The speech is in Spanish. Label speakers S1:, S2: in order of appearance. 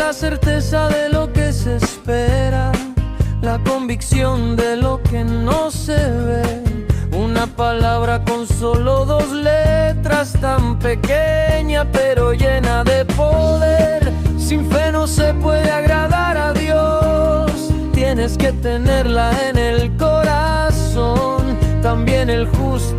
S1: La certeza de lo que se espera, la convicción de lo que no se ve. Una palabra con solo 2 letras, tan pequeña pero llena de poder. Sin fe no se puede agradar a Dios, tienes que tenerla en el corazón. También el justo